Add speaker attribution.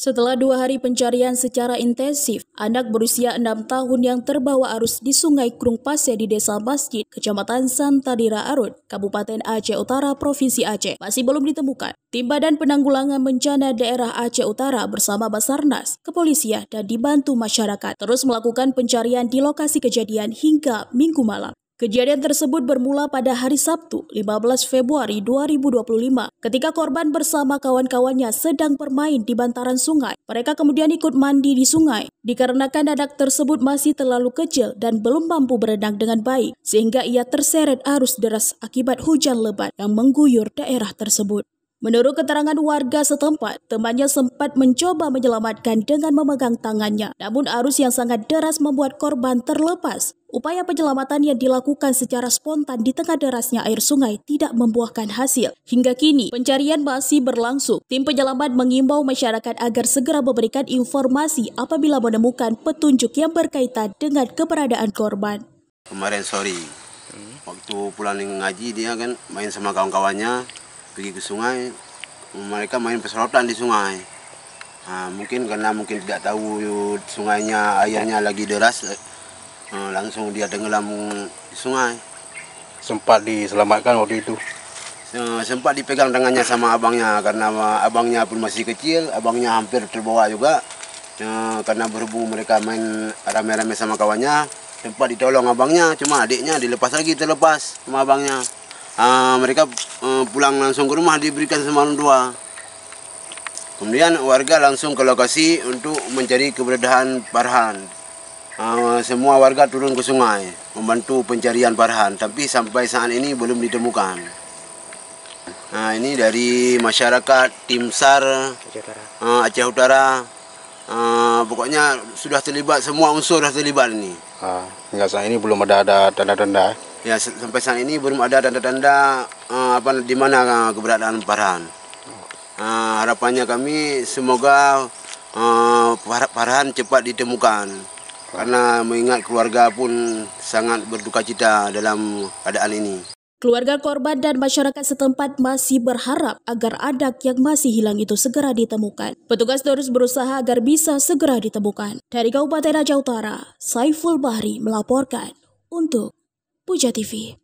Speaker 1: Setelah 2 hari pencarian secara intensif, anak berusia 6 tahun yang terbawa arus di Sungai Krung Pasir di Desa Masjid, Kecamatan Santadira Arut, Kabupaten Aceh Utara, Provinsi Aceh, masih belum ditemukan. Tim Badan Penanggulangan Bencana Daerah Aceh Utara bersama Basarnas, kepolisian, dan dibantu masyarakat terus melakukan pencarian di lokasi kejadian hingga Minggu malam. Kejadian tersebut bermula pada hari Sabtu, 15 Februari 2025, ketika korban bersama kawan-kawannya sedang bermain di bantaran sungai. Mereka kemudian ikut mandi di sungai, dikarenakan anak tersebut masih terlalu kecil dan belum mampu berenang dengan baik, sehingga ia terseret arus deras akibat hujan lebat yang mengguyur daerah tersebut. Menurut keterangan warga setempat, temannya sempat mencoba menyelamatkan dengan memegang tangannya, namun arus yang sangat deras membuat korban terlepas. Upaya penyelamatan yang dilakukan secara spontan di tengah derasnya air sungai tidak membuahkan hasil. Hingga kini, pencarian masih berlangsung. Tim penyelamat mengimbau masyarakat agar segera memberikan informasi apabila menemukan petunjuk yang berkaitan dengan keberadaan korban.
Speaker 2: Kemarin sore, waktu pulang ngaji dia kan main sama kawan-kawannya, pergi ke sungai, mereka main peserotan di sungai. Mungkin karena tidak tahu sungainya airnya lagi deras, langsung dia tenggelam di sungai.
Speaker 3: Sempat diselamatkan waktu itu?
Speaker 2: Sempat dipegang tangannya sama abangnya, karena abangnya pun masih kecil, abangnya hampir terbawa juga. Karena berhubung mereka main rame-rame sama kawannya, sempat ditolong abangnya, cuma adiknya dilepas lagi, terlepas sama abangnya. Mereka pulang langsung ke rumah, diberikan semalam 2. Kemudian warga langsung ke lokasi untuk mencari keberadaan Farhan. Semua warga turun ke sungai membantu pencarian Farhan, tapi sampai saat ini belum ditemukan. Ini dari masyarakat, tim SAR Aceh Utara, pokoknya sudah terlibat, semua unsur sudah terlibat ini.
Speaker 3: Hingga saat ini belum ada tanda-tanda.
Speaker 2: Ya, sampai saat ini belum ada tanda-tanda di mana keberadaan Farhan. Harapannya kami semoga Farhan cepat ditemukan, karena mengingat keluarga pun sangat berduka cita dalam keadaan ini.
Speaker 1: Keluarga korban dan masyarakat setempat masih berharap agar anak yang masih hilang itu segera ditemukan. Petugas terus berusaha agar bisa segera ditemukan. Dari Kabupaten Aceh Utara, Saiful Bahri melaporkan untuk Puja TV.